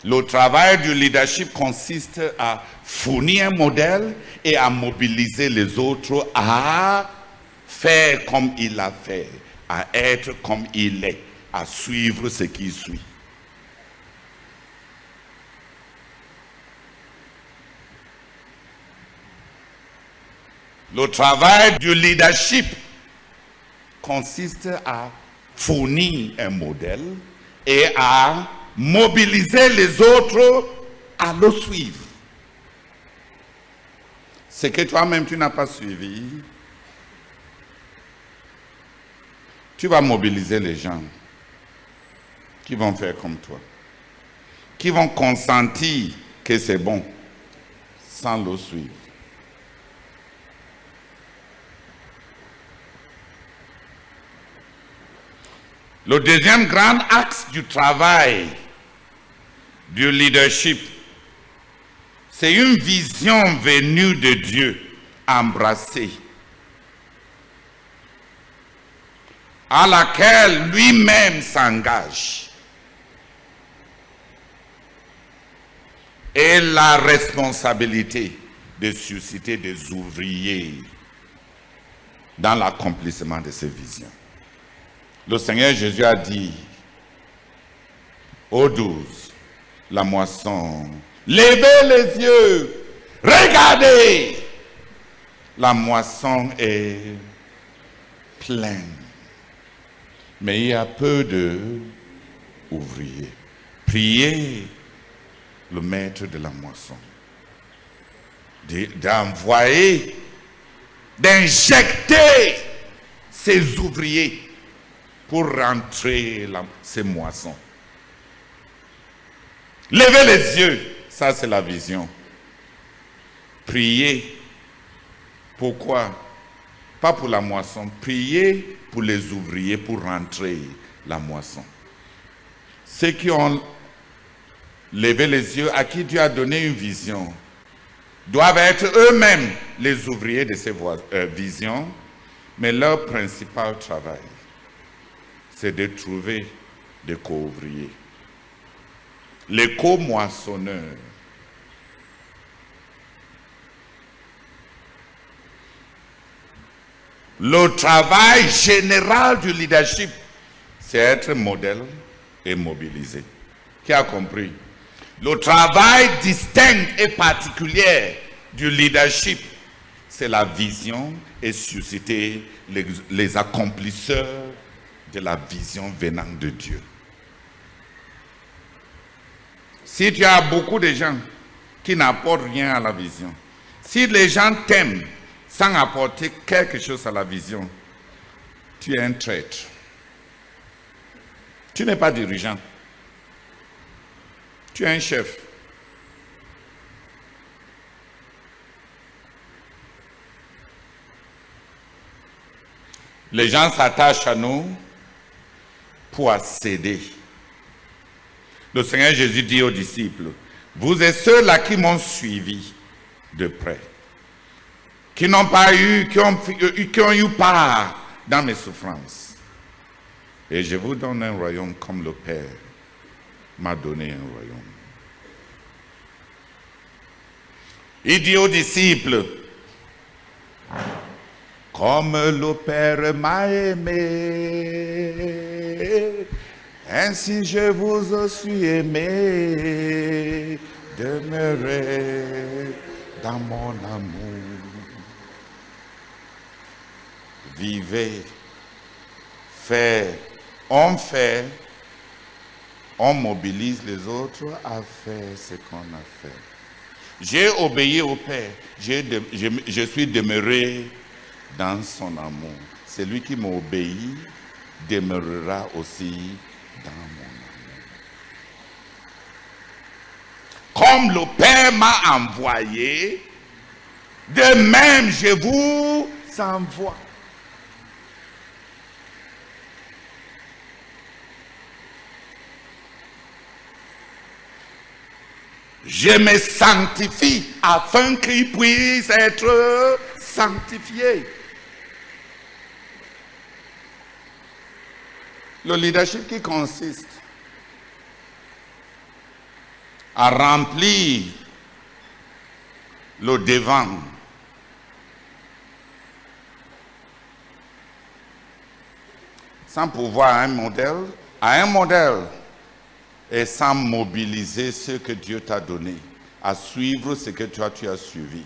Le travail du leadership consiste à fournir un modèle et à mobiliser les autres à faire comme il a fait, à être comme il est, à suivre ce qu'il suit. Le travail du leadership consiste à fournir un modèle et à mobiliser les autres à le suivre. Ce que toi-même tu n'as pas suivi, tu vas mobiliser les gens qui vont faire comme toi, qui vont consentir que c'est bon sans le suivre. Le deuxième grand axe du travail du leadership, c'est une vision venue de Dieu, embrassée, à laquelle lui-même s'engage. Et la responsabilité de susciter des ouvriers dans l'accomplissement de ces visions. Le Seigneur Jésus a dit aux 12, la moisson, levez les yeux, regardez, la moisson est pleine, mais il y a peu d'ouvriers. Priez le maître de la moisson d'envoyer, d'injecter ces ouvriers pour rentrer ces moissons. Levez les yeux, ça c'est la vision. Priez. Pourquoi? Pas pour la moisson, priez pour les ouvriers pour rentrer la moisson. Ceux qui ont levé les yeux, à qui Dieu a donné une vision, doivent être eux-mêmes les ouvriers de ces visions, mais leur principal travail, c'est de trouver des co-ouvriers. Les co-moissonneurs. Le travail général du leadership, c'est être modèle et mobilisé. Qui a compris? Le travail distinct et particulier du leadership, c'est la vision et susciter les accomplisseurs de la vision venant de Dieu. Si tu as beaucoup de gens qui n'apportent rien à la vision, si les gens t'aiment sans apporter quelque chose à la vision, tu es un traître. Tu n'es pas dirigeant. Tu es un chef. Les gens s'attachent à nous pour accéder. Le Seigneur Jésus dit aux disciples, vous êtes ceux-là qui m'ont suivi de près, qui n'ont pas eu, qui ont eu part dans mes souffrances. Et je vous donne un royaume comme le Père m'a donné un royaume. Il dit aux disciples, comme le Père m'a aimé, ainsi je vous suis aimé, demeurez dans mon amour. Vivez, faites, on fait, on mobilise les autres à faire ce qu'on a fait. J'ai obéi au Père, je suis demeuré dans son amour. Celui qui m'obéit demeurera aussi dans mon amour. Comme le Père m'a envoyé, de même je vous envoie. Je me sanctifie afin qu'il puisse être sanctifié. Le leadership qui consiste à remplir le devant. Sans pouvoir à un modèle, et sans mobiliser ce que Dieu t'a donné, à suivre ce que toi tu as suivi,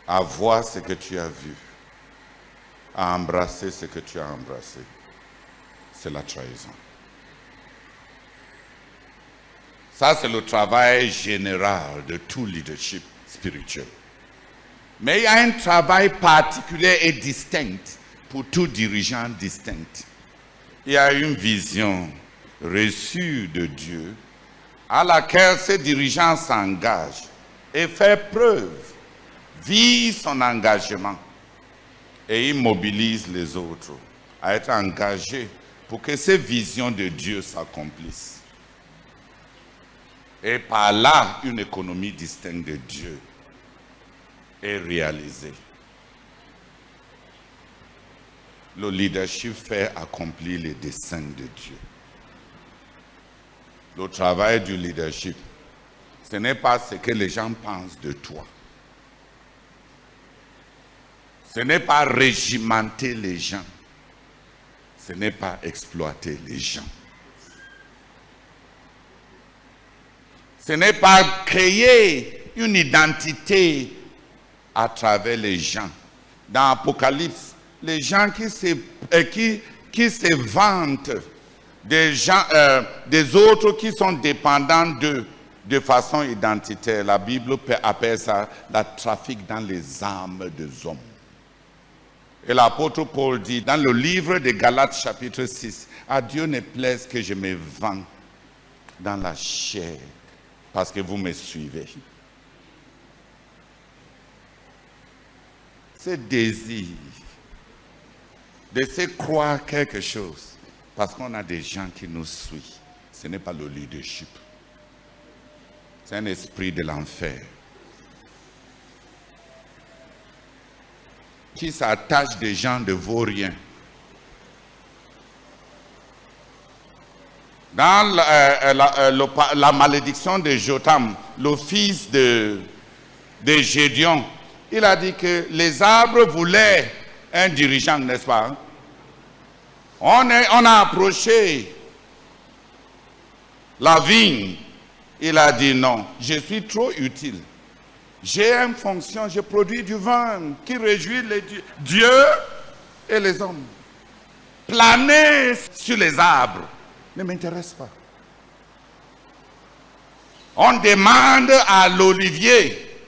à voir ce que tu as vu, à embrasser ce que tu as embrassé. C'est la trahison. Ça, c'est le travail général de tout leadership spirituel. Mais il y a un travail particulier et distinct pour tout dirigeant distinct. Il y a une vision reçue de Dieu à laquelle ce dirigeant s'engage et fait preuve, vit son engagement et il mobilise les autres à être engagés pour que ces visions de Dieu s'accomplissent. Et par là, une économie distincte de Dieu est réalisée. Le leadership fait accomplir les desseins de Dieu. Le travail du leadership, ce n'est pas ce que les gens pensent de toi. Ce n'est pas régimenter les gens. Ce n'est pas exploiter les gens. Ce n'est pas créer une identité à travers les gens. Dans Apocalypse, les gens qui se vantent des gens, des autres qui sont dépendants d'eux de façon identitaire. La Bible appelle ça le trafic dans les âmes des hommes. Et l'apôtre Paul dit dans le livre de Galates chapitre 6, à Dieu ne plaise que je me vends dans la chair parce que vous me suivez. Ce désir de se croire quelque chose parce qu'on a des gens qui nous suivent, ce n'est pas le leadership. C'est un esprit de l'enfer qui s'attache des gens de vaut rien. Dans la malédiction de Jotham, le fils de Gédéon, il a dit que les arbres voulaient un dirigeant, n'est-ce pas? On a approché la vigne. Il a dit non, je suis trop utile. J'ai une fonction, je produis du vin qui réjouit les Dieu et les hommes. Planer sur les arbres ne m'intéresse pas. On demande à l'olivier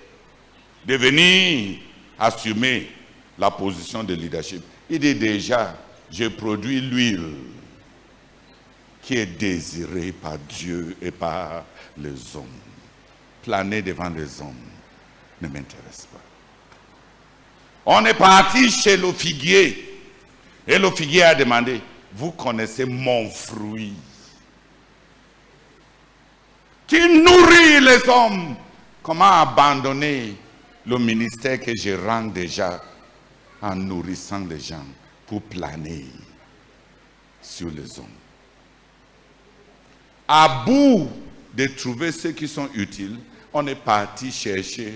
de venir assumer la position de leadership. Il dit déjà, je produis l'huile qui est désirée par Dieu et par les hommes. Planer devant les hommes ne m'intéresse pas. On est parti chez le figuier et le figuier a demandé, vous connaissez mon fruit qui nourrit les hommes. Comment abandonner le ministère que je rends déjà en nourrissant les gens pour planer sur les hommes? À bout de trouver ceux qui sont utiles, on est parti chercher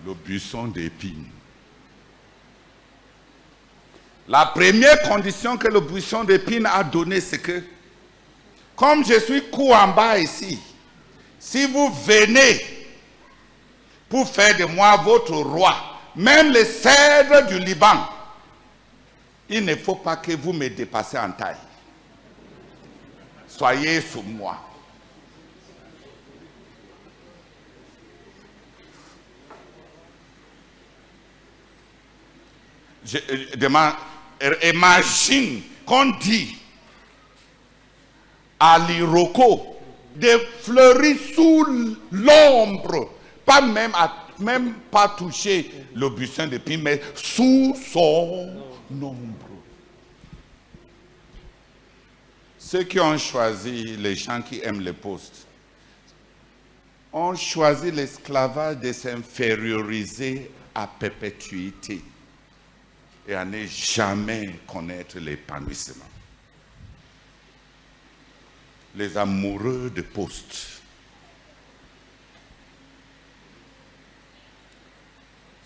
le buisson d'épines. La première condition que le buisson d'épines a donnée, c'est que, comme je suis court en bas ici, si vous venez pour faire de moi votre roi, même les cèdres du Liban, il ne faut pas que vous me dépassiez en taille. Soyez sous moi. Je demande, imagine qu'on dit à l'Iroko de fleurir sous l'ombre, même pas toucher le buisson d'épines, mais sous son ombre. Ceux qui ont choisi, les gens qui aiment les postes, ont choisi l'esclavage de s'inférioriser à perpétuité et à ne jamais connaître l'épanouissement. les amoureux de poste.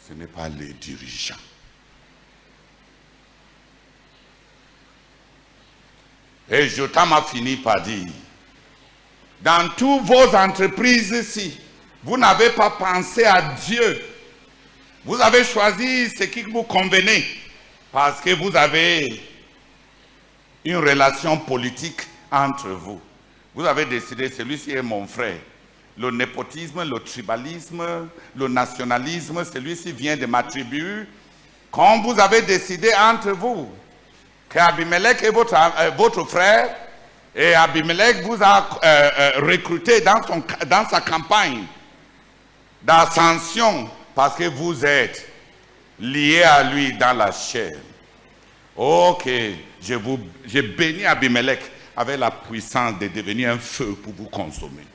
Ce n'est pas les dirigeants. Et Jotam a fini par dire, dans toutes vos entreprises ici, vous n'avez pas pensé à Dieu. Vous avez choisi ce qui vous convenait parce que vous avez une relation politique entre vous. Vous avez décidé, celui-ci est mon frère. Le népotisme, le tribalisme, le nationalisme, celui-ci vient de ma tribu. Quand vous avez décidé entre vous qu'Abimelech est votre frère, et Abimelech vous a recruté dans sa campagne d'ascension parce que vous êtes liés à lui dans la chair. Ok, je bénis Abimelech avec la puissance de devenir un feu pour vous consommer.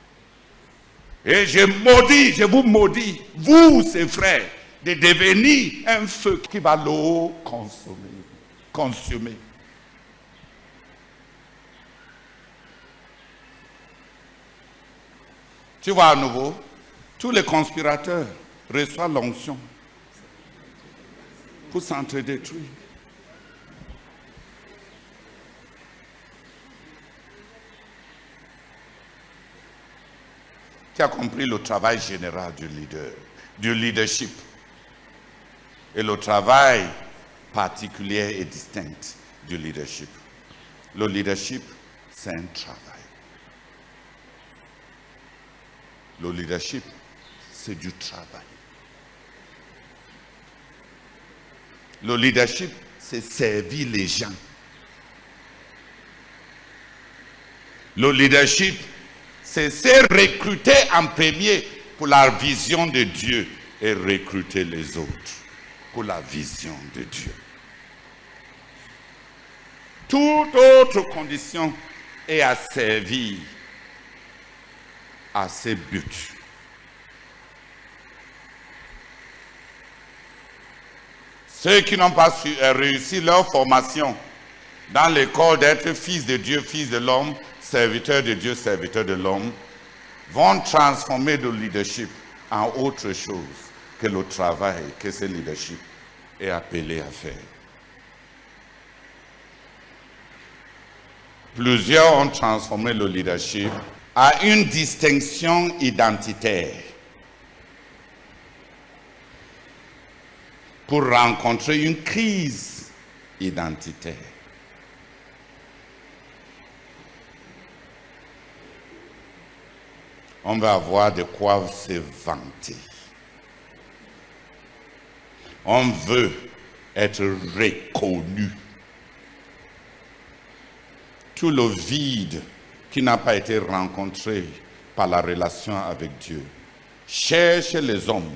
Et je vous maudis, vous, ses frères, de devenir un feu qui va l'eau consumer. Tu vois à nouveau, tous les conspirateurs reçoivent l'onction pour s'entre-détruire. Tu as compris le travail général du leadership. Et le travail particulier et distinct du leadership. Le leadership, c'est un travail. Le leadership, c'est du travail. Le leadership, c'est servir les gens. Le leadership, c'est se recruter en premier pour la vision de Dieu et recruter les autres pour la vision de Dieu. Toute autre condition est à servir à ses buts. Ceux qui n'ont pas réussi leur formation dans l'école d'être fils de Dieu, fils de l'homme, serviteur de Dieu, serviteur de l'homme, vont transformer le leadership en autre chose que le travail que ce leadership est appelé à faire. Plusieurs ont transformé le leadership à une distinction identitaire pour rencontrer une crise identitaire. On va avoir de quoi se vanter. On veut être reconnu. Tout le vide qui n'a pas été rencontré par la relation avec Dieu cherche les hommes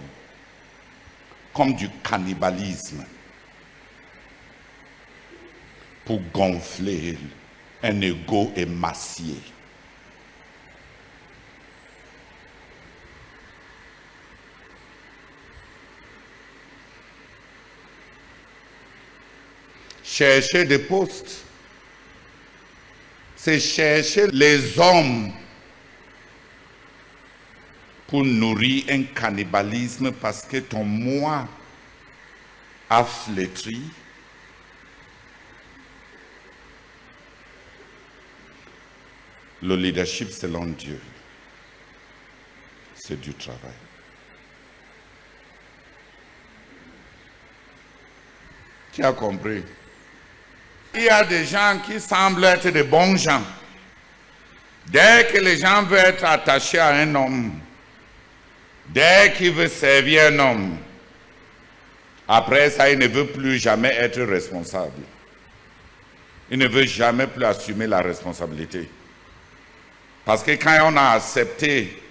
comme du cannibalisme pour gonfler un ego émacié. Chercher des postes, c'est chercher les hommes pour nourrir un cannibalisme parce que ton moi a flétri. Le leadership selon Dieu, c'est du travail. Tu as compris? Il y a des gens qui semblent être de bons gens. Dès que les gens veulent être attachés à un homme, dès qu'il veut servir un homme, après ça, il ne veut plus jamais être responsable. Il ne veut jamais plus assumer la responsabilité. Parce que quand on a accepté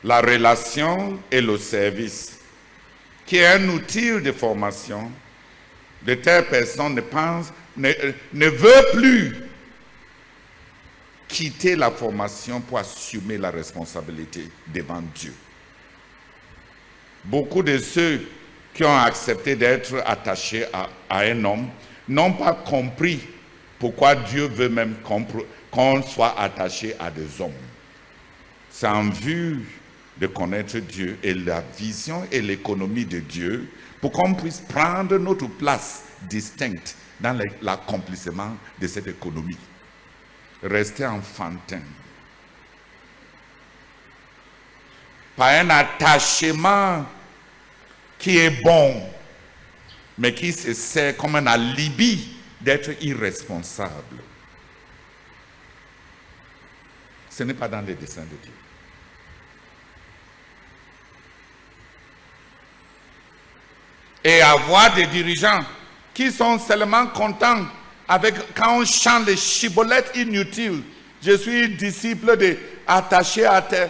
la relation et le service, qui est un outil de formation, de telles personnes ne veut plus quitter la formation pour assumer la responsabilité devant Dieu. Beaucoup de ceux qui ont accepté d'être attachés à un homme n'ont pas compris pourquoi Dieu veut même qu'on soit attaché à des hommes. C'est en vue de connaître Dieu et la vision et l'économie de Dieu pour qu'on puisse prendre notre place distincte dans l'accomplissement de cette économie. Rester enfantin. Pas un attachement qui est bon, mais qui se sert comme un alibi d'être irresponsable. Ce n'est pas dans les desseins de Dieu. Et avoir des dirigeants qui sont seulement contents quand on chante les chibolettes inutiles. Je suis disciple attaché à tel,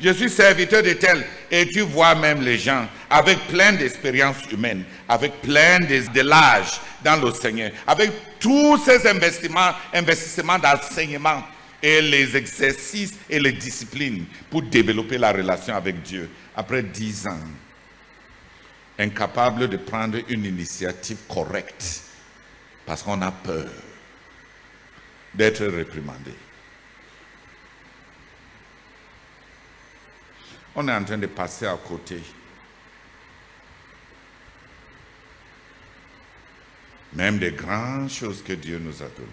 je suis serviteur de tel. Et tu vois même les gens avec plein d'expériences humaines, avec plein de l'âge dans le Seigneur, avec tous ces investissements d'enseignement et les exercices et les disciplines pour développer la relation avec Dieu. Après 10 ans, incapable de prendre une initiative correcte parce qu'on a peur d'être réprimandé. On est en train de passer à côté. Même des grandes choses que Dieu nous a données.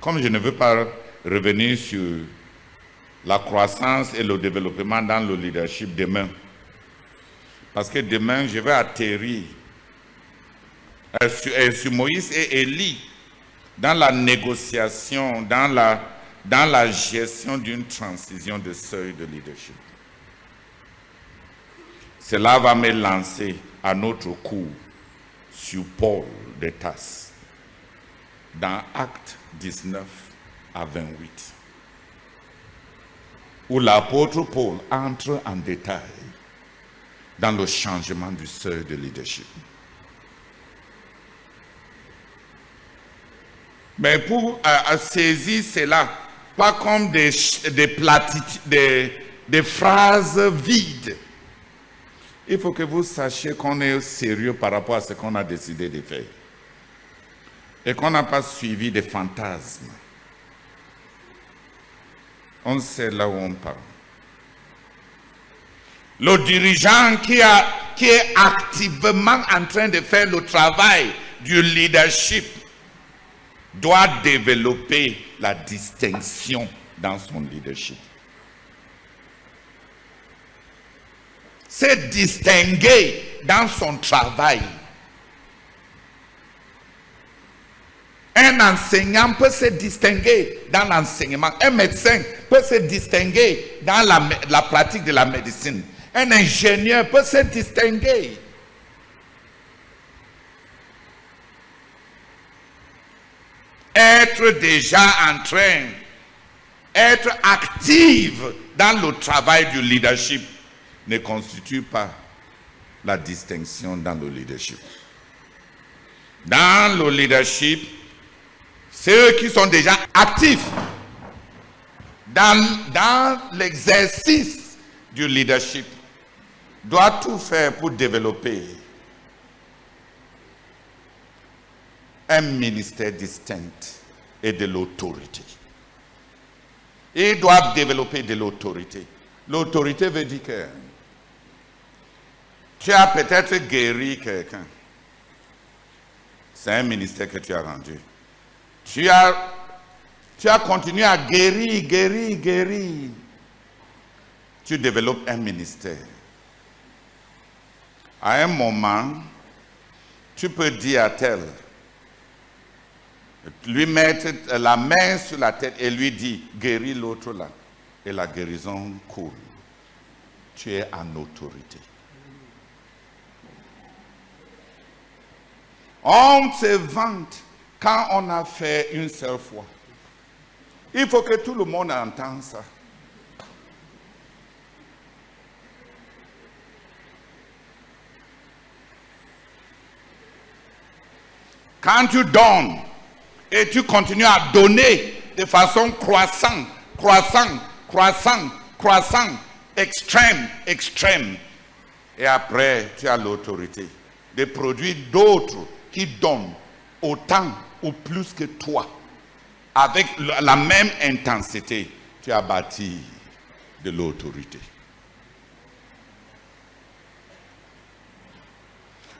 Comme je ne veux pas revenir sur la croissance et le développement dans le leadership demain, parce que demain, je vais atterrir sur Moïse et Élie dans la négociation, dans la gestion d'une transition de seuil de leadership. Cela va me lancer à notre cours sur Paul de Tarse, dans Actes 19 à 28, où l'apôtre Paul entre en détail dans le changement du seuil de leadership. Mais pour saisir cela, pas comme des phrases vides, il faut que vous sachiez qu'on est sérieux par rapport à ce qu'on a décidé de faire. Et qu'on n'a pas suivi des fantasmes. On sait là où on parle. Le dirigeant qui est activement en train de faire le travail du leadership doit développer la distinction dans son leadership. Se distinguer dans son travail. Un enseignant peut se distinguer dans l'enseignement. Un médecin peut se distinguer dans la pratique de la médecine. Un ingénieur peut se distinguer. Être déjà en train, être active dans le travail du leadership ne constitue pas la distinction dans le leadership. Dans le leadership, ceux qui sont déjà actifs dans l'exercice du leadership doivent tout faire pour développer un ministère distinct et de l'autorité. Ils doivent développer de l'autorité. L'autorité veut dire que tu as peut-être guéri quelqu'un. C'est un ministère que tu as rendu. Tu as continué à guérir. Tu développes un ministère. À un moment, tu peux dire à tel, lui mettre la main sur la tête et lui dire, guéris l'autre là. Et la guérison coule. Tu es en autorité. On se vante quand on a fait une seule fois. Il faut que tout le monde entende ça. Quand tu donnes et tu continues à donner de façon croissante, extrême, et après tu as l'autorité. de produire d'autres qui donnent autant ou plus que toi, avec la même intensité, tu as bâti de l'autorité.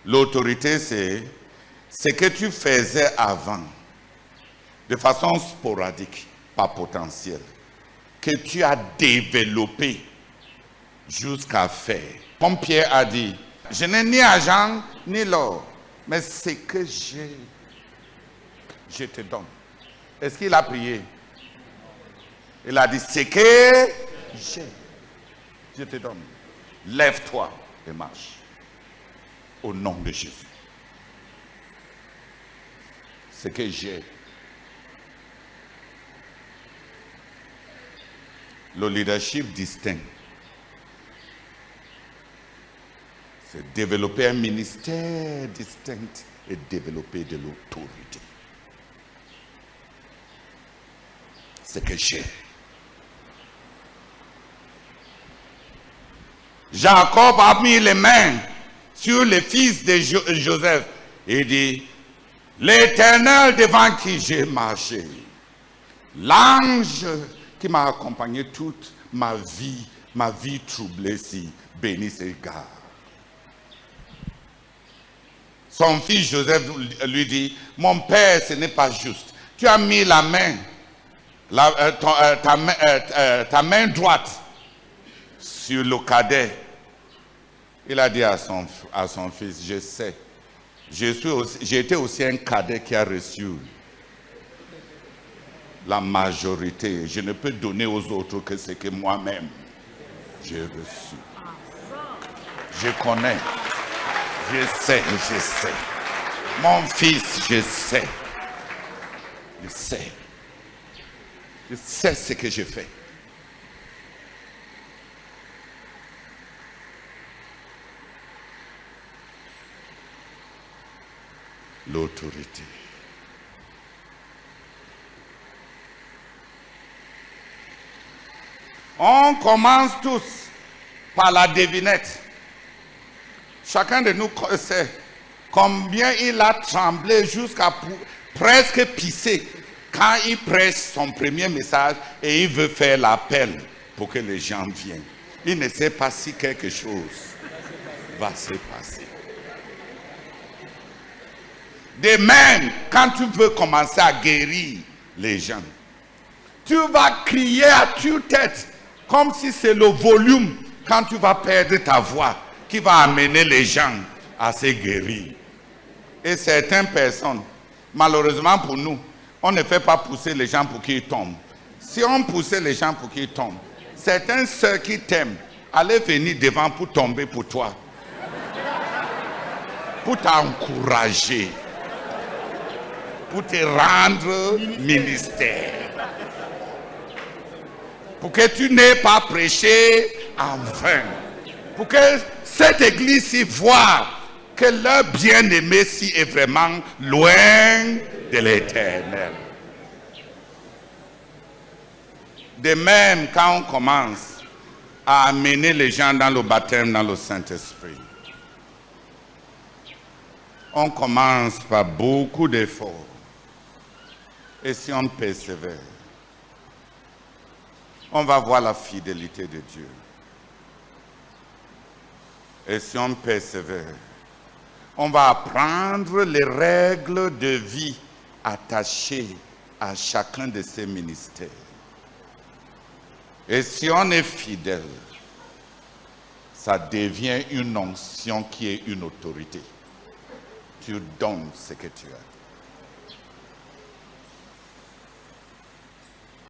L'autorité, c'est ce que tu faisais avant, de façon sporadique, pas potentielle, que tu as développé jusqu'à faire. Comme Pierre a dit, je n'ai ni argent ni l'or, mais ce que j'ai, je te donne. Est-ce qu'il a prié? Il a dit, ce que j'ai, je te donne. Lève-toi et marche. Au nom de Jésus. Ce que j'ai. Le leadership distinct, c'est développer un ministère distinct et développer de l'autorité. Ce que j'ai. Jacob a mis les mains sur les fils de Joseph et dit, l'Éternel devant qui j'ai marché, l'ange qui m'a accompagné toute ma vie troublée, si béni ses gars. Son fils Joseph lui dit, mon père, ce n'est pas juste. Tu as mis la main, ta main droite sur le cadet. Il a dit à son fils, je sais, j'ai été aussi un cadet qui a reçu la majorité. Je ne peux donner aux autres que ce que moi-même j'ai reçu. Je connais, je sais. Mon fils, je sais. Je sais ce que j'ai fait. L'autorité. On commence tous par la devinette. Chacun de nous sait combien il a tremblé jusqu'à presque pisser quand il prêche son premier message et il veut faire l'appel pour que les gens viennent. Il ne sait pas si quelque chose va se passer. De même, quand tu veux commencer à guérir les gens, tu vas crier à tue-tête, comme si c'est le volume, quand tu vas perdre ta voix, qui va amener les gens à se guérir. Et certaines personnes, malheureusement pour nous, on ne fait pas pousser les gens pour qu'ils tombent. Si on poussait les gens pour qu'ils tombent, certaines sœurs qui t'aiment allaient venir devant pour tomber pour toi, pour t'encourager, pour te rendre ministère, pour que tu n'aies pas prêché en vain, pour que cette église y voit que leur bien-aimé-ci est vraiment loin de l'Éternel. De même, quand on commence à amener les gens dans le baptême dans le Saint-Esprit, on commence par beaucoup d'efforts. Et si on persévère, on va voir la fidélité de Dieu. Et si on persévère, on va apprendre les règles de vie attachées à chacun de ces ministères. Et si on est fidèle, ça devient une onction qui est une autorité. Tu donnes ce que tu as.